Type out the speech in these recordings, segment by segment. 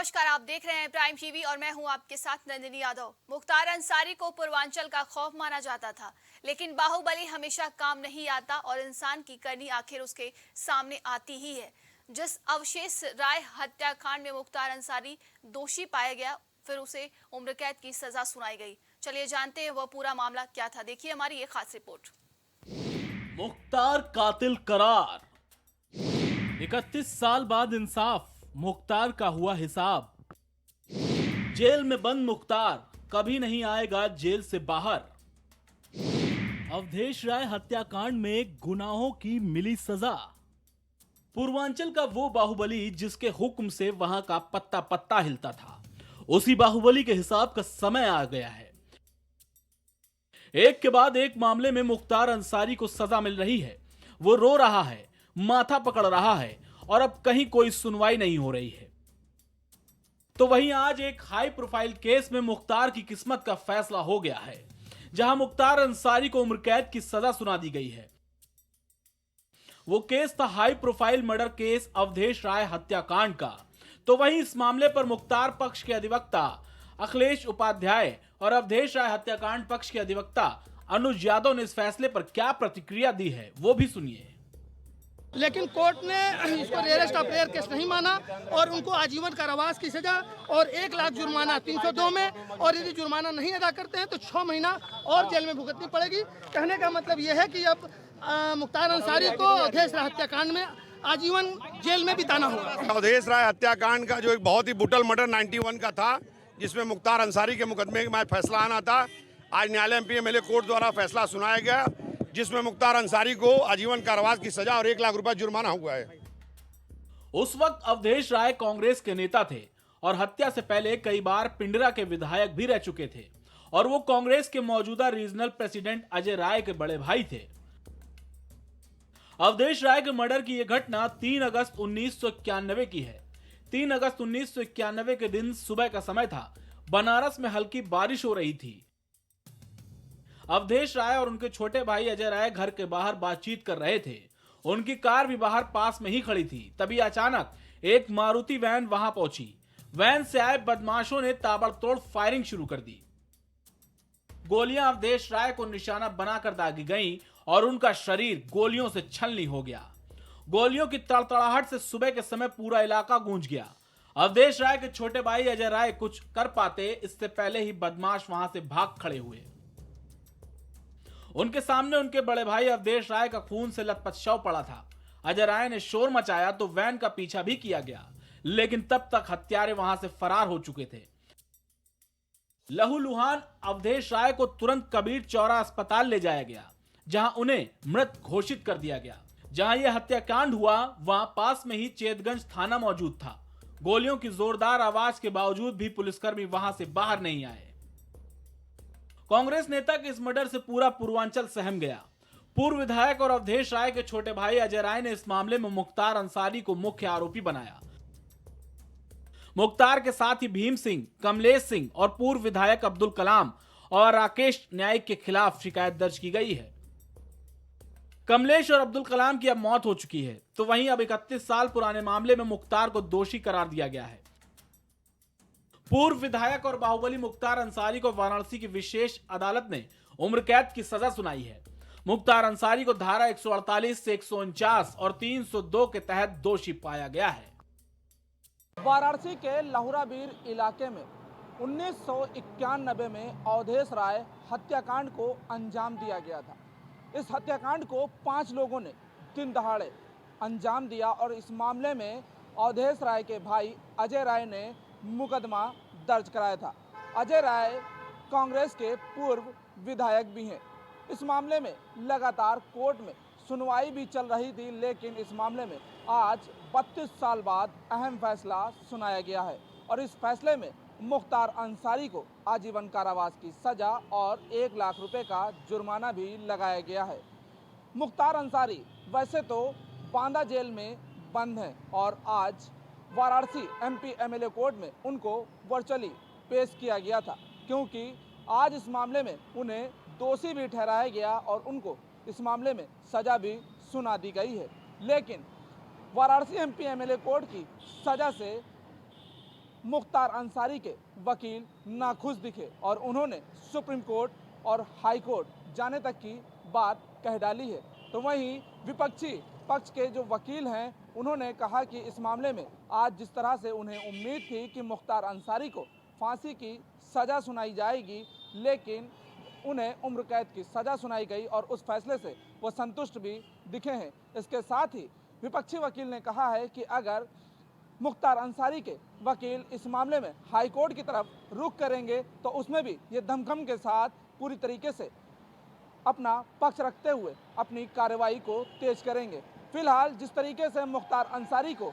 नमस्कार, आप देख रहे हैं प्राइम टीवी और मैं हूं आपके साथ नंदिनी यादव। मुख्तार अंसारी को पूर्वांचल का खौफ माना जाता था, लेकिन बाहुबली हमेशा काम नहीं आता और इंसान की करनी आखिर उसके सामने आती ही है। जिस अवशेष राय हत्याकांड में मुख्तार अंसारी दोषी पाया गया, फिर उसे उम्र कैद की सजा सुनाई गई। चलिए जानते हैं वह पूरा मामला क्या था। देखिए हमारी ये खास रिपोर्ट। मुख्तार कातिल करार। 31 साल बाद इंसाफ, मुख्तार का हुआ हिसाब। जेल में बंद मुख्तार कभी नहीं आएगा जेल से बाहर। अवधेश राय हत्याकांड में गुनाहों की मिली सजा। पूर्वांचल का वो बाहुबली जिसके हुक्म से वहां का पत्ता पत्ता हिलता था, उसी बाहुबली के हिसाब का समय आ गया है। एक के बाद एक मामले में मुख्तार अंसारी को सजा मिल रही है। वो रो रहा है, माथा पकड़ रहा है और अब कहीं कोई सुनवाई नहीं हो रही है। तो वहीं आज एक हाई प्रोफाइल केस में मुख्तार की किस्मत का फैसला हो गया है, जहां मुख्तार अंसारी को उम्र कैद की सजा सुना दी गई है। वो केस था high profile murder case Awadhesh Rai हत्याकांड का। तो वहीं इस मामले पर मुख्तार पक्ष के अधिवक्ता अखिलेश उपाध्याय और अवधेश राय हत्याकांड पक्ष के अधिवक्ता अनुज यादव ने इस फैसले पर क्या प्रतिक्रिया दी है, वो भी सुनिए। लेकिन कोर्ट ने इसको रेयरेस्ट ऑफ रेयर केस नहीं माना और उनको आजीवन कारावास की सजा और 1 लाख जुर्माना 302 में, और यदि जुर्माना नहीं अदा करते हैं तो 6 महीना और जेल में भुगतनी पड़ेगी। कहने का मतलब यह है कि अब मुख्तार अंसारी को अवधेश राय हत्याकांड में आजीवन जेल में बिताना होगा। अवधेश राय हत्याकांड का जो एक बहुत ही ब्रूटल मर्डर 91 का था, जिसमें मुख्तार अंसारी के मुकदमे में फैसला आना था, आज न्यायालय एमपी एमएलए कोर्ट द्वारा फैसला सुनाया गया, जिसमें मुख्तार अंसारी को आजीवन कारावास की सजा और 1 लाख रुपए जुर्माना हुआ है। उस वक्त अवधेश राय कांग्रेस के नेता थे और हत्या से पहले कई बार पिंडरा के विधायक भी रह चुके थे, और वो कांग्रेस के मौजूदा रीजनल प्रेसिडेंट अजय राय के बड़े भाई थे। अवधेश राय के मर्डर की यह घटना 3 अगस्त 1991 की है। 3 अगस्त 1991 के दिन सुबह का समय था। बनारस में हल्की बारिश हो रही थी। अवधेश राय और उनके छोटे भाई अजय राय घर के बाहर बातचीत कर रहे थे। उनकी कार भी बाहर पास में ही खड़ी थी। तभी अचानक एक मारुति वैन वहां पहुंची। वैन से आए बदमाशों ने ताबड़तोड़ फायरिंग शुरू कर दी। गोलियां अवधेश राय को निशाना बनाकर दागी गईं और उनका शरीर गोलियों से छलनी हो गया। गोलियों की तड़तड़ाहट से सुबह के समय पूरा इलाका गूंज गया। अवधेश राय के छोटे भाई अजय राय कुछ कर पाते इससे पहले ही बदमाश वहां से भाग खड़े हुए। उनके सामने उनके बड़े भाई अवधेश राय का खून से लथपथ शव पड़ा था। अजय राय ने शोर मचाया तो वैन का पीछा भी किया गया, लेकिन तब तक हत्यारे वहां से फरार हो चुके थे। लहूलुहान अवधेश राय को तुरंत कबीर चौरा अस्पताल ले जाया गया, जहां उन्हें मृत घोषित कर दिया गया। जहां यह हत्याकांड हुआ वहां पास में ही चेतगंज थाना मौजूद था। गोलियों की जोरदार आवाज के बावजूद भी पुलिसकर्मी वहां से बाहर नहीं आए। कांग्रेस नेता के इस मर्डर से पूरा पूर्वांचल सहम गया। पूर्व विधायक और अवधेश राय के छोटे भाई अजय राय ने इस मामले में मुख्तार अंसारी को मुख्य आरोपी बनाया। मुख्तार के साथ ही भीम सिंह, कमलेश सिंह और पूर्व विधायक अब्दुल कलाम और राकेश न्यायिक के खिलाफ शिकायत दर्ज की गई है। कमलेश और अब्दुल कलाम की अब मौत हो चुकी है, तो वहीं अब 31 साल पुराने मामले में मुख्तार को दोषी करार दिया गया है। पूर्व विधायक और बाहुबली मुख्तार अंसारी को वाराणसी की विशेष अदालत ने उम्र कैद की सजा सुनाई है। मुख्तार अंसारी को धारा 148 से 149 और 302 के तहत दोषी पाया गया है। वाराणसी के लहुराबीर इलाके में 1991 में अवधेश राय हत्याकांड को अंजाम दिया गया था। इस हत्याकांड को 5 लोगों ने दिन दहाड़े अंजाम दिया और इस मामले में अवधेश राय के भाई अजय राय ने मुकदमा दर्ज कराया था। अजय राय कांग्रेस के पूर्व विधायक भी हैं। इस मामले में लगातार कोर्ट में सुनवाई भी चल रही थी, लेकिन इस मामले में आज 32 साल बाद अहम फैसला सुनाया गया है और इस फैसले में मुख्तार अंसारी को आजीवन कारावास की सजा और 1 लाख रुपए का जुर्माना भी लगाया गया है। मुख्तार अंसारी वैसे तो बांदा जेल में बंद हैं और आज वाराणसी एमपी एमएलए कोर्ट में उनको वर्चुअली पेश किया गया था, क्योंकि आज इस मामले में उन्हें दोषी भी ठहराया गया और उनको इस मामले में सजा भी सुना दी गई है। लेकिन वाराणसी एमपी एमएलए कोर्ट की सजा से मुख्तार अंसारी के वकील नाखुश दिखे और उन्होंने सुप्रीम कोर्ट और हाई कोर्ट जाने तक की बात कह डाली है। तो वहीं विपक्षी पक्ष के जो वकील हैं उन्होंने कहा कि इस मामले में आज जिस तरह से उन्हें उम्मीद थी कि मुख्तार अंसारी को फांसी की सज़ा सुनाई जाएगी, लेकिन उन्हें उम्र कैद की सज़ा सुनाई गई और उस फैसले से वो संतुष्ट भी दिखे हैं। इसके साथ ही विपक्षी वकील ने कहा है कि अगर मुख्तार अंसारी के वकील इस मामले में हाई कोर्ट की तरफ रुख करेंगे तो उसमें भी ये धमखम के साथ पूरी तरीके से अपना पक्ष रखते हुए अपनी कार्रवाई को तेज करेंगे। फिलहाल जिस तरीके से मुख्तार अंसारी को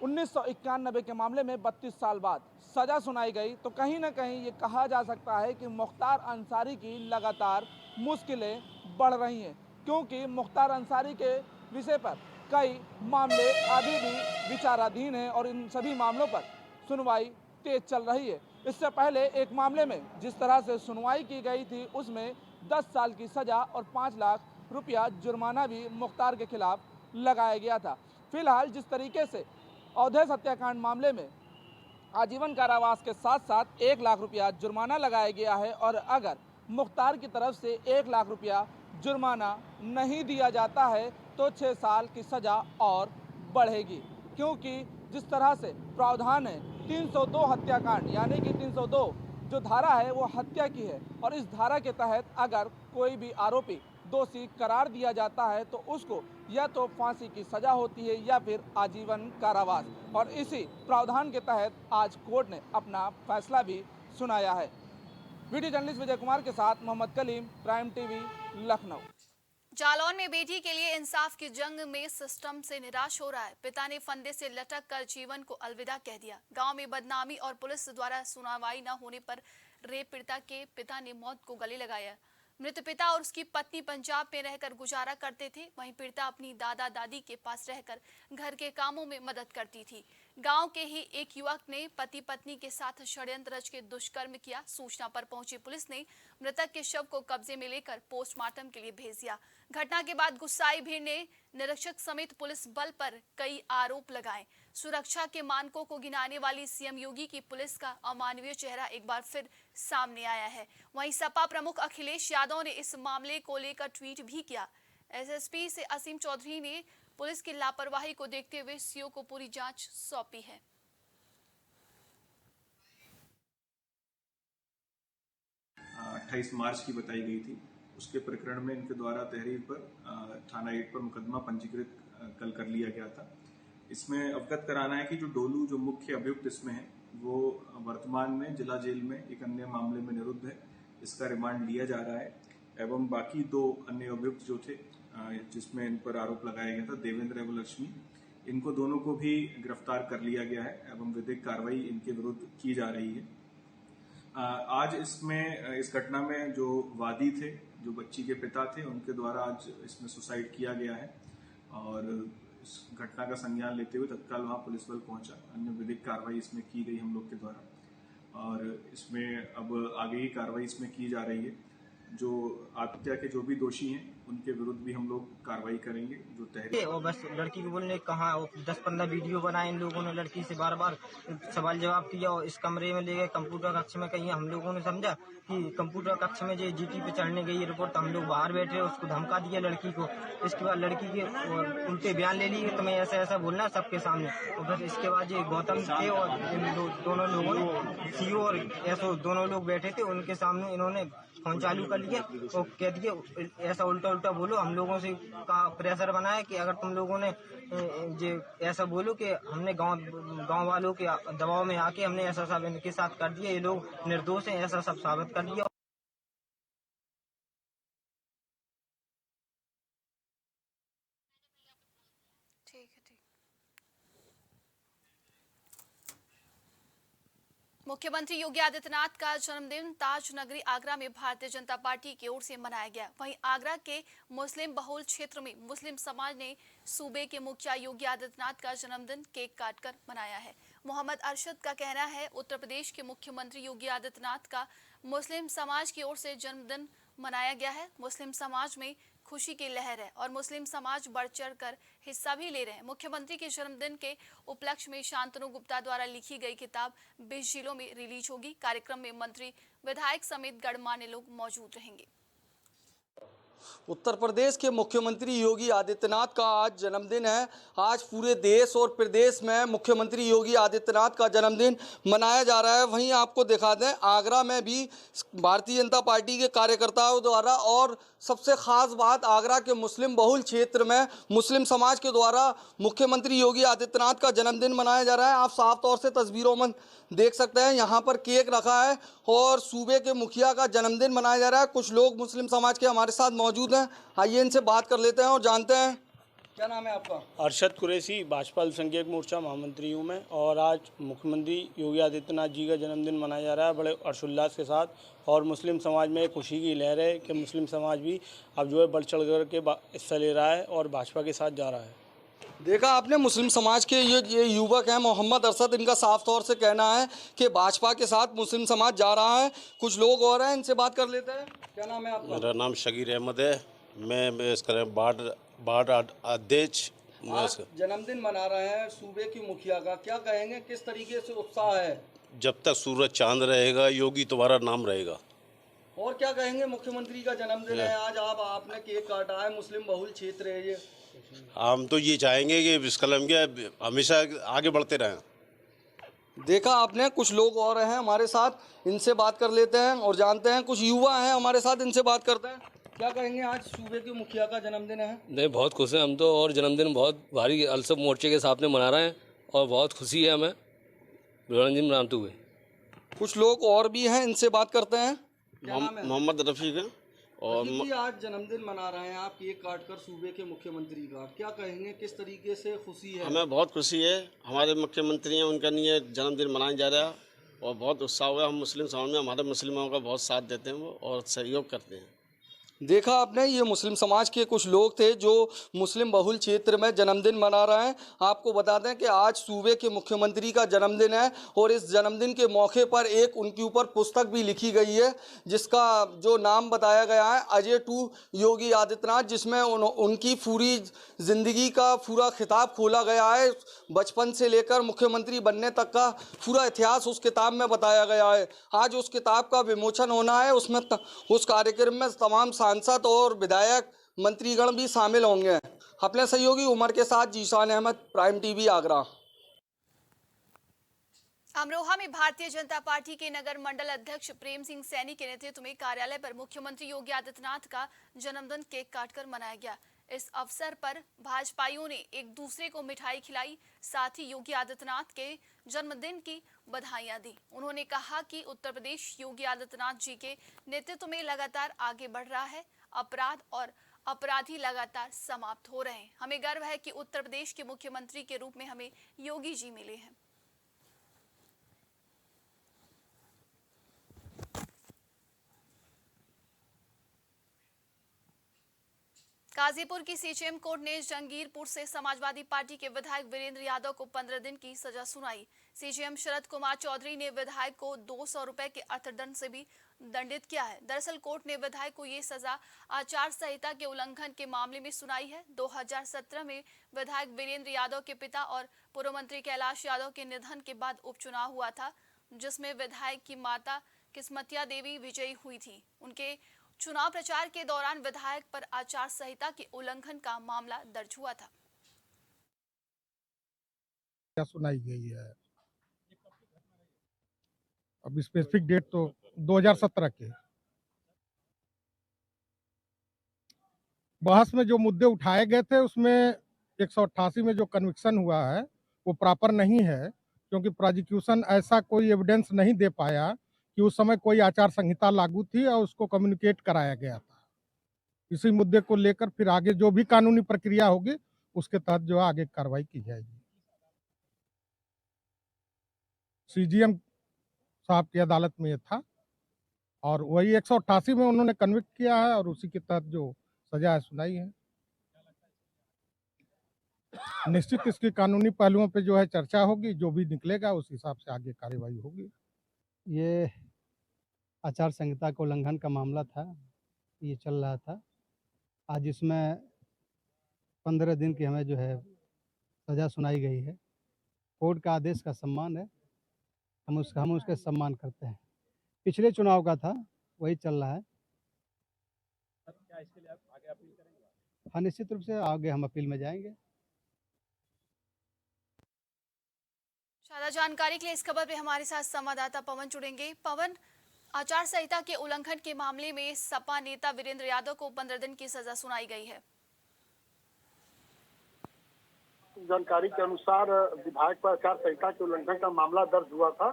1991 के मामले में 32 साल बाद सज़ा सुनाई गई, तो कहीं ना कहीं ये कहा जा सकता है कि मुख्तार अंसारी की लगातार मुश्किलें बढ़ रही हैं, क्योंकि मुख्तार अंसारी के विषय पर कई मामले अभी भी विचाराधीन हैं और इन सभी मामलों पर सुनवाई तेज चल रही है। इससे पहले एक मामले में जिस तरह से सुनवाई की गई थी उसमें 10 साल की सज़ा और 5 लाख रुपया जुर्माना भी मुख्तार के खिलाफ लगाया गया था। फिलहाल जिस तरीके से अवधेश हत्याकांड मामले में आजीवन कारावास के साथ साथ 1 लाख रुपया जुर्माना लगाया गया है और अगर मुख्तार की तरफ से 1 लाख रुपया जुर्माना नहीं दिया जाता है तो 6 साल की सज़ा और बढ़ेगी, क्योंकि जिस तरह से प्रावधान है 302 हत्याकांड यानी कि 302 जो धारा है वो हत्या की है और इस धारा के तहत अगर कोई भी आरोपी दोषी करार दिया जाता है तो उसको या तो फांसी की सज़ा होती है या फिर आजीवन कारावास, और इसी प्रावधान के तहत आज कोर्ट ने अपना फैसला भी सुनाया है। वीडियो जर्नलिस्ट विजय कुमार के साथ मोहम्मद कलीम, प्राइम टीवी, लखनऊ। जालौन में बेटी के लिए इंसाफ की जंग में सिस्टम से निराश हो रहा है। पिता ने फंदे से लटक कर जीवन को अलविदा कह दिया। गांव में बदनामी और पुलिस द्वारा सुनवाई न होने पर रेप पीड़िता के पिता ने मौत को गले लगाया। मृत पिता और उसकी पत्नी पंजाब में रहकर गुजारा करते थे। वहीं पीड़िता अपनी दादा दादी के पास रहकर घर के कामों में मदद करती थी। गांव के ही एक युवक ने पति पत्नी के साथ षड्यंत्र रच के दुष्कर्म किया। सूचना पर पहुंची पुलिस ने मृतक के शव को कब्जे में लेकर पोस्टमार्टम के लिए भेज दिया। घटना के बाद गुस्साई भीड़ ने निरीक्षक समेत पुलिस बल पर कई आरोप लगाए। सुरक्षा के मानकों को गिनाने वाली सीएम योगी की पुलिस का अमानवीय चेहरा एक बार फिर सामने आया है। वहीं सपा प्रमुख अखिलेश यादव ने इस मामले को लेकर ट्वीट भी किया। एसएसपी से असीम चौधरी ने पुलिस की लापरवाही को देखते हुए सीओ को पूरी जांच सौंपी है। 28 मार्च की बताई गई थी। उसके प्रकरण में इनके द्वारा तहरीर पर थाना 8 पर मुकदमा पंजीकृत कल कर लिया गया था। इसमें अवगत कराना है कि जो डोलू जो मुख्य अभियुक्त इसमें है वो वर्तमान में जिला जेल में एक अन्य मामले में निरुद्ध है। इसका रिमांड लिया जा रहा है एवं बाकी 2 अन्य अभियुक्त जो थे जिसमें इन पर आरोप लगाया गया था, देवेंद्र एवं लक्ष्मी, इनको दोनों को भी गिरफ्तार कर लिया गया है एवं विधिक कार्रवाई इनके विरुद्ध की जा रही है। आज इसमें इस घटना में जो वादी थे, जो बच्ची के पिता थे, उनके द्वारा आज इसमें सुसाइड किया गया है और इस घटना का संज्ञान लेते हुए तत्काल वहां पुलिस बल पहुंचा। अन्य विधिक कार्रवाई इसमें की गई हम लोग के द्वारा और इसमें अब आगे की कार्रवाई इसमें की जा रही है। जो आत्महत्या के जो भी दोषी हैं उनके विरुद्ध भी हम लोग कार्रवाई करेंगे। जो तहरीर और बस लड़की को बोलने कहा 10-15 वीडियो बनाए इन लोगों ने, लड़की से बार बार सवाल जवाब किया और इस कमरे में ले गए कंप्यूटर कक्ष में। कहीं हम लोगों ने समझा कि कंप्यूटर कक्ष में जो जीटी पे चढ़ने गई रिपोर्ट, हम लोग बाहर बैठे उसको धमका दिया लड़की को। इसके बाद लड़की के उल्टे बयान ले लिए, तुम्हें ऐसा ऐसा बोलना सबके सामने। और फिर इसके बाद ये गौतम थे और दोनों लोगों ने सीओ और एसओ दोनों लोग बैठे थे, उनके सामने इन्होंने फोन चालू कर लिया और कह दिए ऐसा उल्टा उल्टा बोलो। हम लोगों से का प्रेशर बनाया कि अगर तुम लोगों ने ये ऐसा बोलो कि हमने गांव वालों के दबाव में आके हमने ऐसा सब इनके साथ कर दिया, ये लोग निर्दोष हैं, ऐसा सब साबित कर दिया। ठीक है, ठीक। मुख्यमंत्री योगी आदित्यनाथ का जन्मदिन ताज नगरी आगरा में भारतीय जनता पार्टी की ओर से मनाया गया। वहीं आगरा के मुस्लिम बहुल क्षेत्र में मुस्लिम समाज ने सूबे के मुखिया योगी आदित्यनाथ का जन्मदिन केक काटकर मनाया है। मोहम्मद अरशद का कहना है उत्तर प्रदेश के मुख्यमंत्री योगी आदित्यनाथ का मुस्लिम समाज की ओर से जन्मदिन मनाया गया है। मुस्लिम समाज में खुशी की लहर है और मुस्लिम समाज बढ़ चढ़ कर हिस्सा भी ले रहे हैं। मुख्यमंत्री के जन्मदिन के उपलक्ष्य में शांतनु गुप्ता द्वारा लिखी गई किताब 20 जिलों में रिलीज होगी। कार्यक्रम में मंत्री, विधायक समेत गणमान्य लोग मौजूद रहेंगे। उत्तर प्रदेश के मुख्यमंत्री योगी आदित्यनाथ का आज जन्मदिन है। आज पूरे देश और प्रदेश में मुख्यमंत्री योगी आदित्यनाथ का जन्मदिन मनाया जा रहा है। वहीं आपको दिखा दें, आगरा में भी भारतीय जनता पार्टी के कार्यकर्ताओं द्वारा, और सबसे खास बात, आगरा के मुस्लिम बहुल क्षेत्र में मुस्लिम समाज के द्वारा मुख्यमंत्री योगी आदित्यनाथ का जन्मदिन मनाया जा रहा है। आप साफ तौर से तस्वीरों में देख सकते हैं, यहाँ पर केक रखा है और सूबे के मुखिया का जन्मदिन मनाया जा रहा है। कुछ लोग मुस्लिम समाज के हमारे साथ मौजूद हैं, आइए इनसे बात कर लेते हैं और जानते हैं। क्या नाम है आपका? अरशद कुरैशी, भाजपा अल्पसंख्यक मोर्चा महामंत्री हूँ मैं। और आज मुख्यमंत्री योगी आदित्यनाथ जी का जन्मदिन मनाया जा रहा है बड़े हर्षोल्लास के साथ, और मुस्लिम समाज में एक खुशी की लहर है कि मुस्लिम समाज भी अब जो है बढ़ चढ़ कर के हिस्सा ले रहा है और भाजपा के साथ जा रहा है। देखा आपने, मुस्लिम समाज के ये युवक हैं मोहम्मद अरशद, इनका साफ तौर से कहना है कि भाजपा के साथ मुस्लिम समाज जा रहा है। कुछ लोग और हैं, इनसे बात कर लेते हैं। क्या नाम है आपका? मेरा नाम शकीर अहमद है, मैं इसका बाढ़ अध्यक्ष। जन्मदिन मना रहे हैं सूबे की मुखिया का, क्या कहेंगे, किस तरीके से उत्साह है? जब तक सूरज चांद रहेगा योगी तुम्हारा नाम रहेगा। और क्या कहेंगे, मुख्यमंत्री का जन्मदिन है आज, आपने केक काटा है, मुस्लिम बहुल क्षेत्र है ये। हम तो ये चाहेंगे कि इस कलम के हमेशा आगे बढ़ते रहें। देखा आपने, कुछ लोग और हैं हमारे साथ, इनसे बात कर लेते हैं और जानते हैं। कुछ युवा हैं हमारे साथ, इनसे बात करते हैं। क्या कहेंगे, आज सूबे के मुखिया का जन्मदिन है? नहीं, बहुत खुश हैं हम तो, और जन्मदिन बहुत भारी अल्सब मोर्चे के साथ में मना रहे हैं और बहुत खुशी है हमें जन्मदिन मनाते हुए। कुछ लोग और भी हैं, इनसे बात करते हैं। क्या नाम है? मोहम्मद रफीक है। और आज जन्मदिन मना रहे हैं आप, केक काट कर सूबे के मुख्यमंत्री का, क्या कहेंगे, किस तरीके से खुशी है? हमें बहुत खुशी है, हमारे मुख्यमंत्री हैं, उनका लिए जन्मदिन मनाया जा रहा है और बहुत उत्साह हुआ। हम मुस्लिम समाज में हमारे मुस्लिमों का बहुत साथ देते हैं वो और सहयोग करते हैं। देखा आपने, ये मुस्लिम समाज के कुछ लोग थे जो मुस्लिम बहुल क्षेत्र में जन्मदिन मना रहे हैं। आपको बता दें कि आज सूबे के मुख्यमंत्री का जन्मदिन है और इस जन्मदिन के मौके पर एक उनके ऊपर पुस्तक भी लिखी गई है, जिसका जो नाम बताया गया है अजय टू योगी आदित्यनाथ, जिसमें उनकी पूरी ज़िंदगी का पूरा खिताब खोला गया है। बचपन से लेकर मुख्यमंत्री बनने तक का पूरा इतिहास उस किताब में बताया गया है। आज उस किताब का विमोचन होना है, उसमें उस कार्यक्रम में तमाम सांसद और विधायक मंत्रीगण भी शामिल होंगे। अपने सहयोगी उमर के साथ जीशान अहमद, प्राइम टीवी, आगरा। अमरोहा में भारतीय जनता पार्टी के नगर मंडल अध्यक्ष प्रेम सिंह सैनी के नेतृत्व में कार्यालय पर मुख्यमंत्री योगी आदित्यनाथ का जन्मदिन केक काटकर मनाया गया। इस अवसर पर भाजपाइयों ने एक दूसरे को मिठाई खिलाई, साथ ही योगी आदित्यनाथ के जन्मदिन की बधाइयां दी। उन्होंने कहा कि उत्तर प्रदेश योगी आदित्यनाथ जी के नेतृत्व में लगातार आगे बढ़ रहा है, अपराध और अपराधी लगातार समाप्त हो रहे हैं। हमें गर्व है कि उत्तर प्रदेश के मुख्यमंत्री के रूप में हमें योगी जी मिले हैं। गाजीपुर की सीजेएम कोर्ट ने जंगीरपुर से समाजवादी पार्टी के विधायक वीरेंद्र यादव को 15 दिन की सजा सुनाई। सीजेएम शरद कुमार चौधरी ने विधायक को 200 रुपए के अर्थदंड से भी दंडित किया है। दरअसल कोर्ट ने विधायक को ये सजा आचार संहिता के उल्लंघन के मामले में सुनाई है। 2017 में विधायक वीरेंद्र यादव के पिता और पूर्व मंत्री कैलाश यादव के निधन के बाद उपचुनाव हुआ था, जिसमें विधायक की माता किस्मतिया देवी विजयी हुई थी। उनके चुनाव प्रचार के दौरान विधायक पर आचार संहिता के उल्लंघन का मामला दर्ज हुआ था। क्या सुनाई गई है, अब स्पेसिफिक डेट तो 2017 के बहस में जो मुद्दे उठाए गए थे उसमें 188 में जो कन्विक्शन हुआ है वो प्रॉपर नहीं है, क्योंकि प्रोसिक्यूशन ऐसा कोई एविडेंस नहीं दे पाया कि उस समय कोई आचार संहिता लागू थी और उसको कम्युनिकेट कराया गया था। इसी मुद्दे को लेकर फिर आगे जो भी कानूनी प्रक्रिया होगी उसके तहत जो है आगे कार्रवाई की जाएगी। सीजीएम साहब की अदालत में ये था और वही 188 में उन्होंने कन्विक्ट किया है और उसी के तहत जो सजा सुनाई है। निश्चित इसकी कानूनी पहलुओं पे जो है चर्चा होगी, जो भी निकलेगा उस हिसाब से आगे कार्रवाई होगी। ये आचार संहिता के उल्लंघन का मामला था, ये चल रहा था आज इसमें 15 दिन की हमें जो है सज़ा सुनाई गई है। कोर्ट का आदेश का सम्मान है, हम उसका सम्मान करते हैं। पिछले चुनाव का था, वही चल रहा है। क्या इसके लिए आप आगे अपील करेंगे? हाँ, निश्चित रूप से आगे हम अपील में जाएंगे। ज्यादा जानकारी के लिए इस खबर पे हमारे साथ संवाददाता पवन जुड़ेंगे। पवन, आचार संहिता के उल्लंघन के मामले में सपा नेता वीरेंद्र यादव को 15 दिन की सजा सुनाई गई है। जानकारी के अनुसार विधायक पर आचार संहिता के उल्लंघन का मामला दर्ज हुआ था।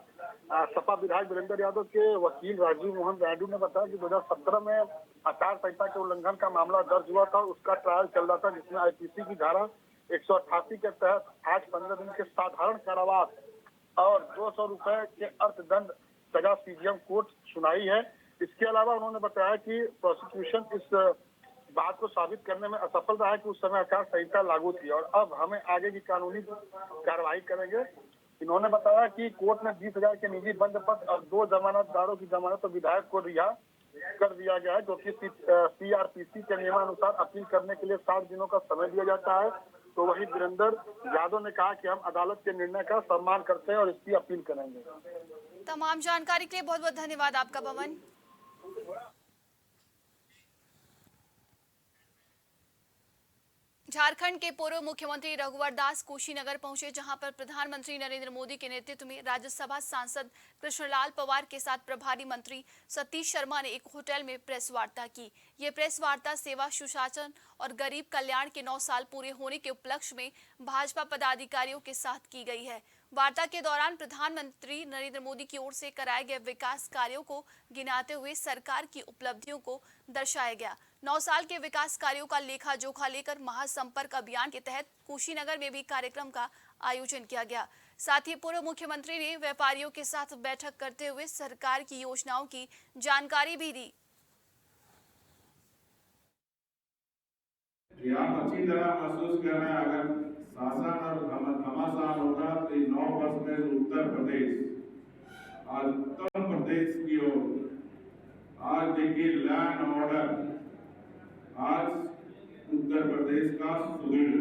सपा विधायक वीरेंद्र यादव के वकील राजीव मोहन रायडू ने बताया कि 2017 में आचार संहिता के उल्लंघन का मामला दर्ज हुआ था। उसका ट्रायल चल रहा था, जिसमें आईपीसी की धारा 188 के तहत आज 15 दिन के साधारण कारावास और 200 रुपए के अर्थदंड सजा सीजीएम कोर्ट सुनाई है। इसके अलावा उन्होंने बताया कि प्रोसिक्यूशन इस बात को साबित करने में असफल रहा है कि उस समय आचार संहिता लागू थी और अब हमें आगे की कानूनी कार्रवाई करेंगे। इन्होंने बताया कि कोर्ट ने 20,000 के निजी बंद पत्र और 2 जमानतदारों की जमानत तो विधायक को रिहा कर दिया गया है, क्योंकि सीआरपीसी के नियमानुसार अपील करने के लिए 60 दिनों का समय दिया जाता है। तो वही वीरेंद्र यादव ने कहा कि हम अदालत के निर्णय का सम्मान करते हैं और इसकी अपील करेंगे। तमाम जानकारी के लिए बहुत बहुत धन्यवाद आपका पवन। झारखंड के पूर्व मुख्यमंत्री रघुवर दास कुशीनगर पहुंचे, जहां पर प्रधानमंत्री नरेंद्र मोदी के नेतृत्व में राज्यसभा सांसद कृष्णलाल पवार के साथ प्रभारी मंत्री सतीश शर्मा ने एक होटल में प्रेस वार्ता की। ये प्रेस वार्ता सेवा, सुशासन और गरीब कल्याण के 9 साल पूरे होने के उपलक्ष्य में भाजपा पदाधिकारियों के साथ की गई है। वार्ता के दौरान प्रधानमंत्री नरेंद्र मोदी की ओर से कराए गए विकास कार्यों को गिनाते हुए सरकार की उपलब्धियों को दर्शाया गया। 9 साल के विकास कार्यों का लेखा जोखा लेकर महासंपर्क अभियान के तहत कुशीनगर में भी कार्यक्रम का आयोजन किया गया। साथ ही पूर्व मुख्यमंत्री ने व्यापारियों के साथ बैठक करते हुए सरकार की योजनाओं की जानकारी भी दी। आप अच्छी तरह महसूस कर रहे हैं, अगर शासन और घमासान होगा तो 9 वर्ष में उत्तर प्रदेश आज उत्तर प्रदेश की ओर आज देखिए लैंड ऑर्डर, आज उत्तर प्रदेश का सुदृढ़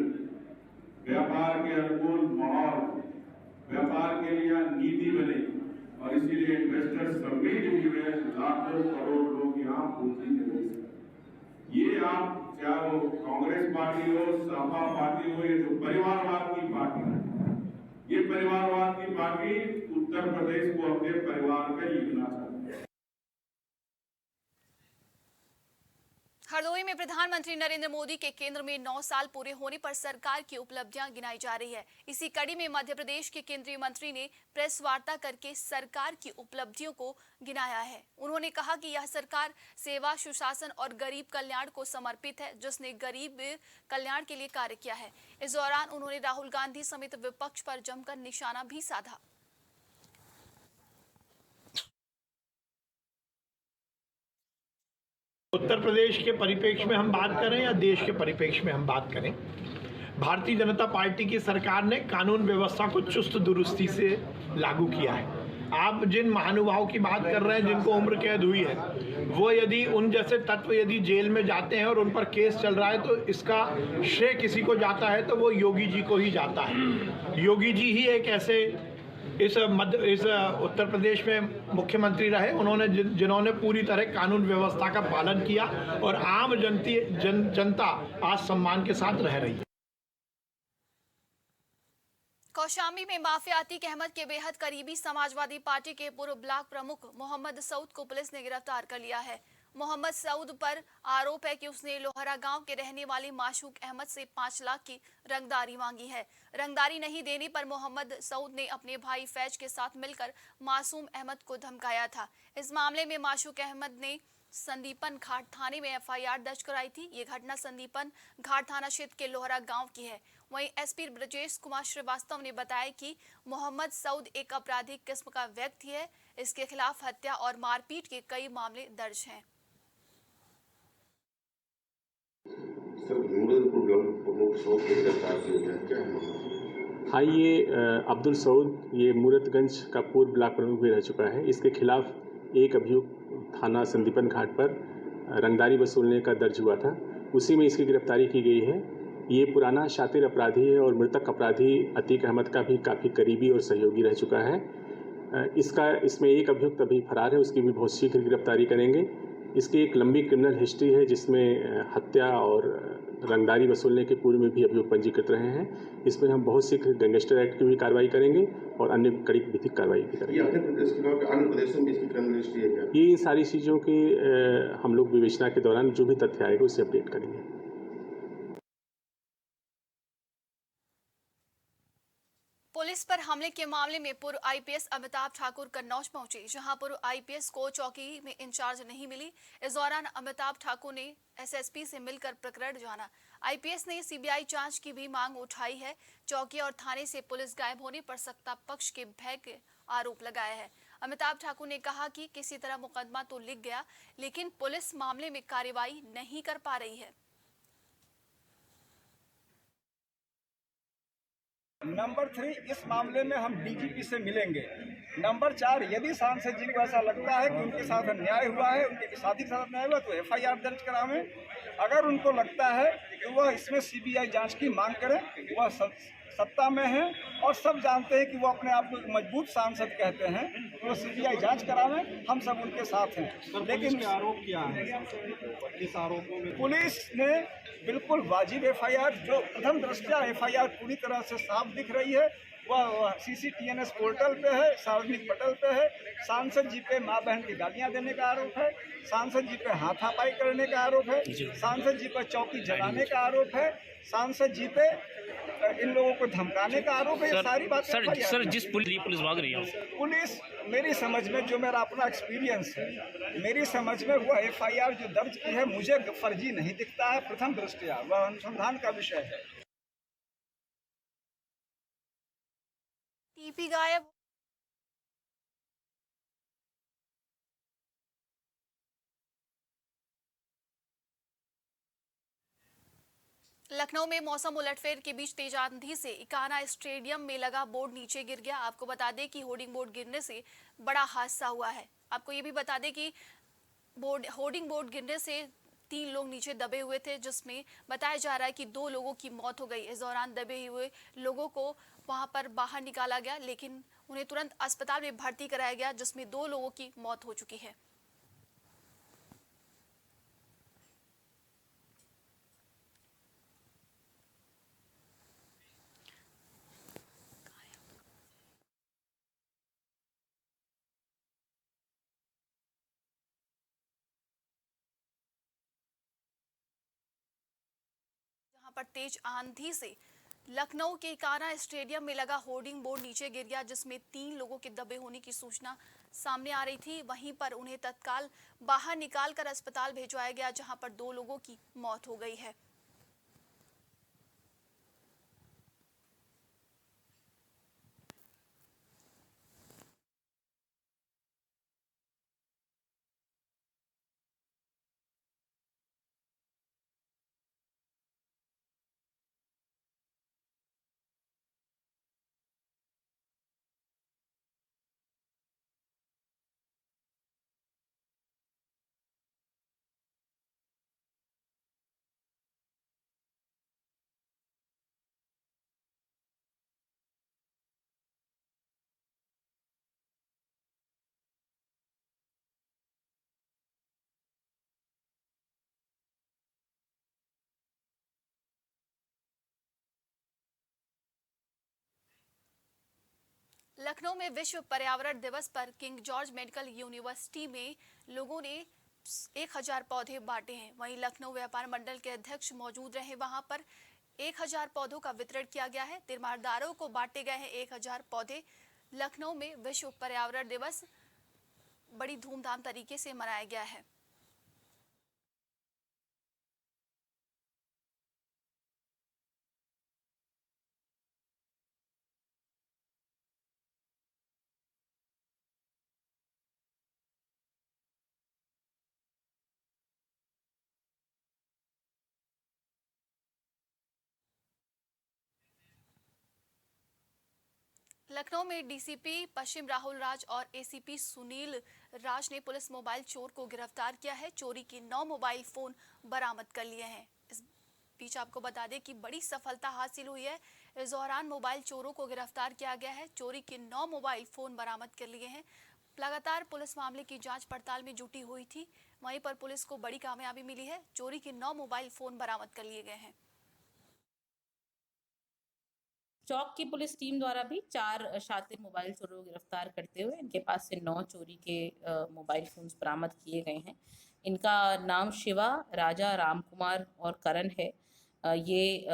व्यापार के अनुकूल माहौल, व्यापार के लिए नीति बने और इसीलिए इन्वेस्टर समिट भी हुए, लाखों करोड़ लोग यहाँ पूंजी निवेश। ये आप चाहे वो कांग्रेस पार्टी हो, सपा पार्टी हो, ये जो परिवारवाद की पार्टी है, ये परिवारवाद की पार्टी उत्तर प्रदेश को अपने परिवार में लिखना चाहती है। हरदोई में प्रधानमंत्री नरेंद्र मोदी के केंद्र में 9 साल पूरे होने पर सरकार की उपलब्धियां गिनाई जा रही है। इसी कड़ी में मध्य प्रदेश के केंद्रीय मंत्री ने प्रेस वार्ता करके सरकार की उपलब्धियों को गिनाया है। उन्होंने कहा कि यह सरकार सेवा, सुशासन और गरीब कल्याण को समर्पित है, जिसने गरीब कल्याण के लिए कार्य किया है। इस दौरान उन्होंने राहुल गांधी समेत विपक्ष पर जमकर निशाना भी साधा। उत्तर प्रदेश के परिप्रेक्ष्य में हम बात करें या देश के परिप्रेक्ष्य में हम बात करें, भारतीय जनता पार्टी की सरकार ने कानून व्यवस्था को चुस्त दुरुस्ती से लागू किया है। आप जिन महानुभावों की बात कर रहे हैं जिनको उम्र कैद हुई है, वो यदि उन जैसे तत्व यदि जेल में जाते हैं और उन पर केस चल रहा है तो इसका श्रेय किसी को जाता है तो वो योगी जी को ही जाता है। योगी जी ही एक ऐसे इस उत्तर प्रदेश में मुख्यमंत्री रहे, उन्होंने जिन्होंने पूरी तरह कानून व्यवस्था का पालन किया और आम जनता आज सम्मान के साथ रह रही है। कौशाम्बी में माफिया अतीक अहमद के बेहद करीबी समाजवादी पार्टी के पूर्व ब्लॉक प्रमुख मोहम्मद सऊद को पुलिस ने गिरफ्तार कर लिया है। मोहम्मद सऊद पर आरोप है कि उसने लोहरा गांव के रहने वाले माशूक अहमद से 5 लाख की रंगदारी मांगी है। रंगदारी नहीं देने पर मोहम्मद सऊद ने अपने भाई फैज के साथ मिलकर मासूम अहमद को धमकाया था। इस मामले में माशूक अहमद ने संदीपन घाट थाने में एफआईआर दर्ज कराई थी। ये घटना संदीपन घाट थाना क्षेत्र के लोहरा गांव की है। वहीं एसपी ब्रजेश कुमार श्रीवास्तव ने बताया कि मोहम्मद सऊद एक आपराधिक किस्म का व्यक्ति है। इसके खिलाफ हत्या और मारपीट के कई मामले दर्ज हैं। हाँ, ये अब्दुल सऊद ये मूरतगंज का पूर्व ब्लॉक प्रमुख भी रह चुका है। इसके खिलाफ एक अभियुक्त थाना संदीपन घाट पर रंगदारी वसूलने का दर्ज हुआ था उसी में इसकी गिरफ्तारी की गई है। ये पुराना शातिर अपराधी है और मृतक अपराधी अतीक अहमद का भी काफ़ी करीबी और सहयोगी रह चुका है। इसमें एक अभियुक्त अभी फरार है, उसकी भी बहुत शीघ्र गिरफ्तारी करेंगे। इसकी एक लंबी क्रिमिनल हिस्ट्री है जिसमें हत्या और रंगदारी वसूलने के पूर्व में भी अभियुक्त पंजीकृत रहे हैं। इसमें हम बहुत शीघ्र गैंगस्टर एक्ट की भी कार्रवाई करेंगे और अन्य कड़ी विधिक कार्रवाई भी करेंगे। आंध्र प्रदेश के अलावा अन्य प्रदेशों में इसकी क्रिमिनल हिस्ट्री है क्या? ये इन सारी चीज़ों की हम लोग विवेचना के दौरान जो भी तथ्य आएगा उसे अपडेट करेंगे। पुलिस पर हमले के मामले में पूर्व आईपीएस अमिताभ ठाकुर कन्नौज पहुंचे, जहां पूर्व आईपीएस को चौकी में इंचार्ज नहीं मिली। इस दौरान अमिताभ ठाकुर ने एसएसपी से मिलकर प्रकरण जाना। आईपीएस ने सीबीआई जांच की भी मांग उठाई है। चौकी और थाने से पुलिस गायब होने पर सत्ता पक्ष के भय के आरोप लगाया है। अमिताभ ठाकुर ने कहा कि किसी तरह मुकदमा तो लिख गया, लेकिन पुलिस मामले में कार्रवाई नहीं कर पा रही है। नंबर 3, इस मामले में हम डीजीपी से मिलेंगे। नंबर 4, यदि सांसद जी को ऐसा लगता है कि उनके साथ अन्याय हुआ है, उनके साथी के साथ अन्याय हुआ, तो एफआईआर दर्ज करावें। अगर उनको लगता है कि वह इसमें सीबीआई जांच की मांग करें, वह सत्ता में है और सब जानते हैं कि वो अपने आप को मजबूत सांसद कहते हैं, वो सीबीआई जांच करावें, हम सब उनके साथ हैं। लेकिन आरोप क्या है? इस आरोपों में पुलिस ने बिल्कुल वाजिब एफआईआर, जो प्रथम दृष्टया एफआईआर पूरी तरह से साफ दिख रही है, वह सीसीटीएनएस पोर्टल पे है, सार्वजनिक पटल पे है। सांसद जी पे माँ बहन की गालियां देने का आरोप है, सांसद जी पे हाथापाई करने का आरोप है, सांसद जी पर चौकी जलाने का आरोप है, सांसद जी पे इन लोगों को धमकाने का आरोप है। ये सारी बात सर जिस पुलिस भाग रही है, पुलिस मेरी समझ में, जो मेरा अपना एक्सपीरियंस है, मेरी समझ में वह एफआईआर जो दर्ज की है मुझे फर्जी नहीं दिखता है। प्रथम दृष्टया वह अनुसंधान का विषय है। टीपी गायब। लखनऊ में मौसम उलटफेर के बीच तेज आंधी से इकाना स्टेडियम में लगा बोर्ड नीचे गिर गया। आपको बता दें कि होर्डिंग बोर्ड गिरने से बड़ा हादसा हुआ है। आपको ये भी बता दें कि होर्डिंग बोर्ड गिरने से 3 लोग नीचे दबे हुए थे, जिसमें बताया जा रहा है कि 2 लोगों की मौत हो गई। इस दौरान दबे हुए लोगों को वहां पर बाहर निकाला गया, लेकिन उन्हें तुरंत अस्पताल में भर्ती कराया गया, जिसमें 2 लोगों की मौत हो चुकी है। पर तेज आंधी से लखनऊ के इकाना स्टेडियम में लगा होर्डिंग बोर्ड नीचे गिर गया, जिसमें 3 लोगों के दबे होने की सूचना सामने आ रही थी। वहीं पर उन्हें तत्काल बाहर निकालकर अस्पताल भिजवाया गया, जहां पर 2 लोगों की मौत हो गई है। लखनऊ में विश्व पर्यावरण दिवस पर किंग जॉर्ज मेडिकल यूनिवर्सिटी में लोगों ने 1000 पौधे बांटे हैं। वहीं लखनऊ व्यापार मंडल के अध्यक्ष मौजूद रहे। वहां पर 1000 पौधों का वितरण किया गया है। तीरमारदारों को बांटे गए हैं 1000 पौधे। लखनऊ में विश्व पर्यावरण दिवस बड़ी धूमधाम तरीके से मनाया गया है। लखनऊ में डीसीपी पश्चिम राहुल राज और एसीपी सुनील राज ने पुलिस मोबाइल चोर को गिरफ्तार किया है। चोरी के 9 मोबाइल फोन बरामद कर लिए हैं। बीच आपको बता दें कि बड़ी सफलता हासिल हुई है। इस दौरान मोबाइल चोरों को गिरफ्तार किया गया है। चोरी के 9 मोबाइल फोन बरामद कर लिए हैं। लगातार पुलिस मामले की जांच पड़ताल में जुटी हुई थी। वहीं पर पुलिस को बड़ी कामयाबी मिली है। चोरी के 9 मोबाइल फोन बरामद कर लिए गए हैं। चौक की पुलिस टीम द्वारा भी 4 शातिर मोबाइल चोरों को गिरफ्तार करते हुए इनके पास से 9 चोरी के मोबाइल फोन्स बरामद किए गए हैं। इनका नाम शिवा, राजा, रामकुमार और करण है। ये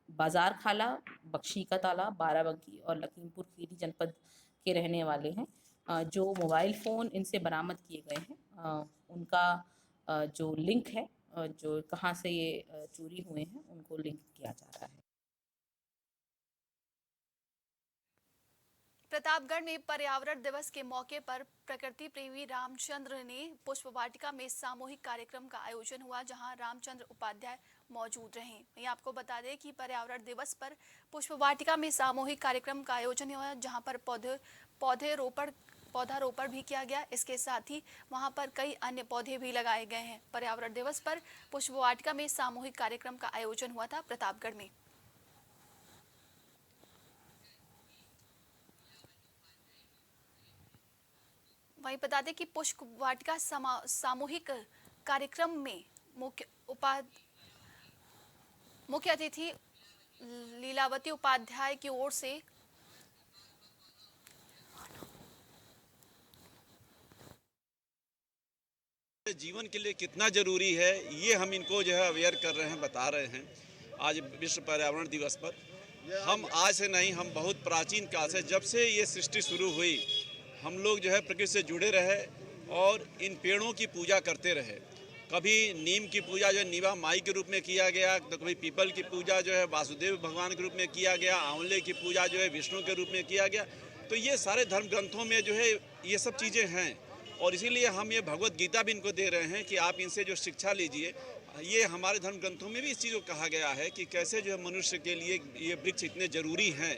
बाजार खाला, बख्शी का ताला, बाराबंकी और लखीमपुर खीरी जनपद के रहने वाले हैं। जो मोबाइल फ़ोन इनसे बरामद किए गए हैं उनका जो लिंक है, जो कहाँ से ये चोरी हुए हैं उनको लिंक किया जा रहा है। प्रतापगढ़ में पर्यावरण दिवस के मौके पर प्रकृति प्रेमी रामचंद्र ने पुष्प वाटिका में सामूहिक कार्यक्रम का आयोजन हुआ, जहां रामचंद्र उपाध्याय मौजूद रहे। वहीं आपको बता दें कि पर्यावरण दिवस पर पुष्प वाटिका में सामूहिक कार्यक्रम का आयोजन हुआ, जहां पर पौधारोपण भी किया गया। इसके साथ ही वहां पर कई अन्य पौधे भी लगाए गए हैं। पर्यावरण दिवस पर पुष्प वाटिका में सामूहिक कार्यक्रम का आयोजन हुआ था प्रतापगढ़ में। वहीं बता दें कि पुष्प वाटिका सामूहिक कार्यक्रम में मुख्य अतिथि लीलावती उपाध्याय की ओर से जीवन के लिए कितना जरूरी है ये हम इनको जो है अवेयर कर रहे हैं, बता रहे हैं। आज विश्व पर्यावरण दिवस पर हम आज से नहीं, हम बहुत प्राचीन काल से, जब से ये सृष्टि शुरू हुई, हम लोग जो है प्रकृति से जुड़े रहे और इन पेड़ों की पूजा करते रहे। कभी नीम की पूजा जो है नीवा माई के रूप में किया गया, तो कभी पीपल की पूजा जो है वासुदेव भगवान के रूप में किया गया, आंवले की पूजा जो है विष्णु के रूप में किया गया। तो ये सारे धर्म ग्रंथों में जो है ये सब चीज़ें हैं, और इसीलिए हम ये भगवत गीता भी इनको दे रहे हैं कि आप इनसे जो शिक्षा लीजिए। ये हमारे धर्म ग्रंथों में भी इस चीज़ को कहा गया है कि कैसे जो है मनुष्य के लिए ये वृक्ष इतने ज़रूरी हैं।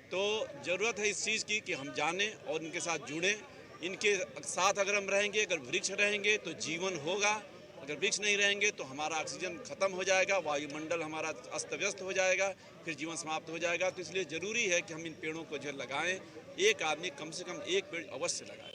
तो ज़रूरत है इस चीज़ की कि हम जानें और इनके साथ जुड़ें। इनके साथ अगर हम रहेंगे, अगर वृक्ष रहेंगे तो जीवन होगा, अगर वृक्ष नहीं रहेंगे तो हमारा ऑक्सीजन खत्म हो जाएगा, वायुमंडल हमारा अस्त व्यस्त हो जाएगा, फिर जीवन समाप्त हो जाएगा। तो इसलिए ज़रूरी है कि हम इन पेड़ों को जो लगाएं। एक आदमी कम से कम एक पेड़ अवश्य लगाए।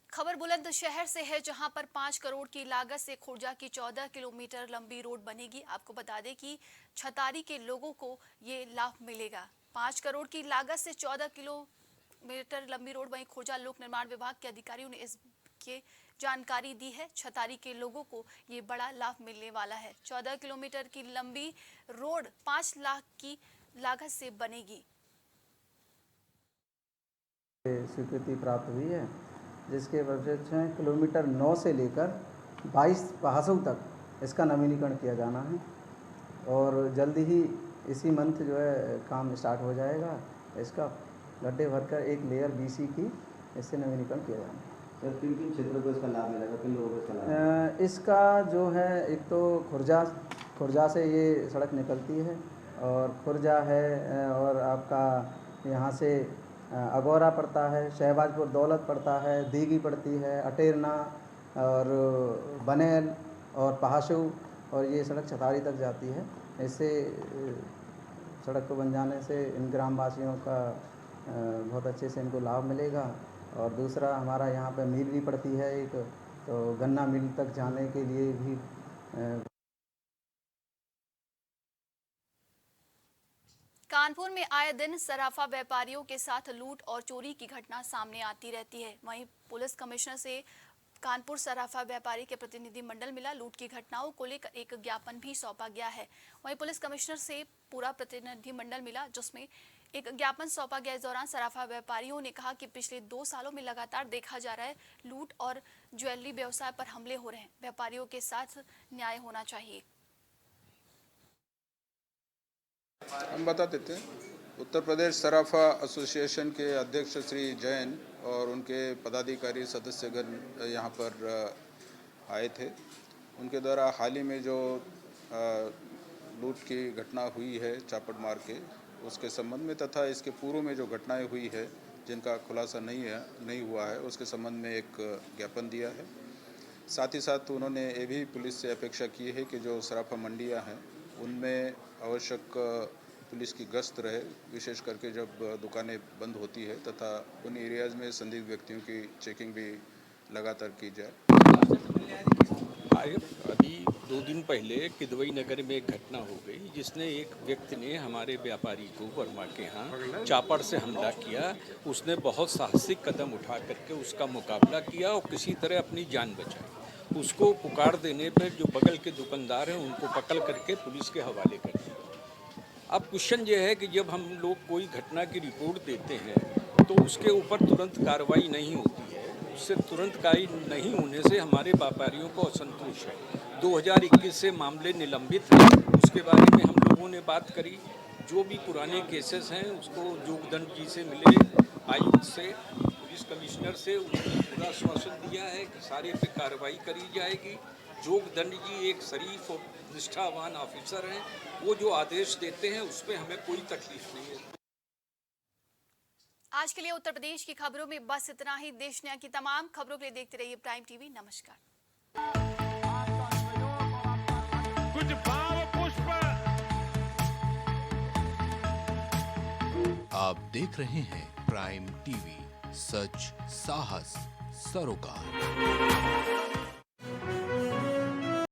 खबर बुलंदशहर से है, जहां पर 5 करोड़ की लागत से खुर्जा की 14 किलोमीटर लंबी रोड बनेगी। आपको बता दें कि छतारी के लोगों को ये लाभ मिलेगा। 5 करोड़ की लागत से 14 किलोमीटर लंबी रोड वहीं खुर्जा लोक निर्माण विभाग के अधिकारियों ने इसकी जानकारी दी है। छतारी के लोगों को ये बड़ा लाभ मिलने वाला है। 14 किलोमीटर की लंबी रोड 5 लाख की लागत से बनेगी। स्वीकृति प्राप्त हुई है, जिसके वजह से किलोमीटर 9 से लेकर 22 पहासों तक इसका नवीनीकरण किया जाना है, और जल्दी ही इसी मंथ जो है काम स्टार्ट हो जाएगा। इसका गड्ढे भरकर एक लेयर बीसी की इससे नवीनीकरण किया जाना है। सर, किन किन क्षेत्रों को इसका लाभ मिलेगा, किन लोगों को इसका लाभ? इसका जो है एक तो खुर्जा से ये सड़क निकलती है, और खुर्जा है, और आपका यहाँ से अगौरा पड़ता है, शहबाजपुर दौलत पड़ता है, दीगी पड़ती है, अटेरना और बनेल और पहाशु, और ये सड़क छतारी तक जाती है। इससे सड़क को बन जाने से इन ग्रामवासियों का बहुत अच्छे से इनको लाभ मिलेगा। और दूसरा हमारा यहाँ पे मिल भी पड़ती है एक, तो गन्ना मिल तक जाने के लिए भी कानपुर में आए दिन सराफा व्यापारियों के साथ लूट और चोरी की घटना सामने आती रहती है। वहीं पुलिस कमिश्नर से कानपुर सराफा व्यापारी के प्रतिनिधि मंडल मिला। लूट की घटनाओं को लेकर एक ज्ञापन भी सौंपा गया है। वहीं पुलिस कमिश्नर से पूरा प्रतिनिधि मंडल मिला, जिसमें एक ज्ञापन सौंपा गया। इस दौरान सराफा व्यापारियों ने कहा कि पिछले 2 सालों में लगातार देखा जा रहा है लूट और ज्वेलरी व्यवसाय पर हमले हो रहे हैं। व्यापारियों के साथ न्याय होना चाहिए। हम बता देते हैं, उत्तर प्रदेश सराफा एसोसिएशन के अध्यक्ष श्री जैन और उनके पदाधिकारी सदस्यगण यहाँ पर आए थे। उनके द्वारा हाल ही में जो लूट की घटना हुई है चापड़ मार के, उसके संबंध में तथा इसके पूर्व में जो घटनाएं हुई है जिनका खुलासा नहीं हुआ है, उसके संबंध में एक ज्ञापन दिया है। साथ ही साथ उन्होंने ये भी पुलिस से अपेक्षा की है कि जो सराफा मंडियां हैं उनमें आवश्यक पुलिस की गश्त रहे, विशेष करके जब दुकानें बंद होती है, तथा उन एरियाज़ में संदिग्ध व्यक्तियों की चेकिंग भी लगातार की जाए। अभी 2 दिन पहले किदवई नगर में एक घटना हो गई जिसने एक व्यक्ति ने हमारे व्यापारी को वर्मा के यहाँ चापड़ से हमला किया। उसने बहुत साहसिक कदम उठा करके उसका मुकाबला किया और किसी तरह अपनी जान बचाई। उसको पुकार देने पर जो बगल के दुकानदार हैं उनको पकड़ करके पुलिस के हवाले कर दिया। अब क्वेश्चन ये है कि जब हम लोग कोई घटना की रिपोर्ट देते हैं तो उसके ऊपर तुरंत कार्रवाई नहीं होती है। उससे तुरंत कार्रवाई नहीं होने से हमारे व्यापारियों को असंतोष है। 2021 से मामले निलंबित हैं, उसके बारे में हम लोगों ने बात करी। जो भी पुराने केसेस हैं उसको जोगदंड जी से मिले, आयुक्त से, पुलिस कमिश्नर से, उन्होंने पूरा आश्वासन दिया है कि सारे पे कार्रवाई करी जाएगी। जोगदंड जी एक शरीफ और निष्ठावान ऑफिसर हैं, वो जो आदेश देते हैं उस पर हमें कोई तकलीफ नहीं है। आज के लिए उत्तर प्रदेश की खबरों में बस इतना ही। देश दुनिया की तमाम खबरों के लिए देखते रहिए प्राइम टीवी। नमस्कार। कुछ भाव पुष्प। आप देख रहे हैं प्राइम टीवी, सच साहस सरोकार।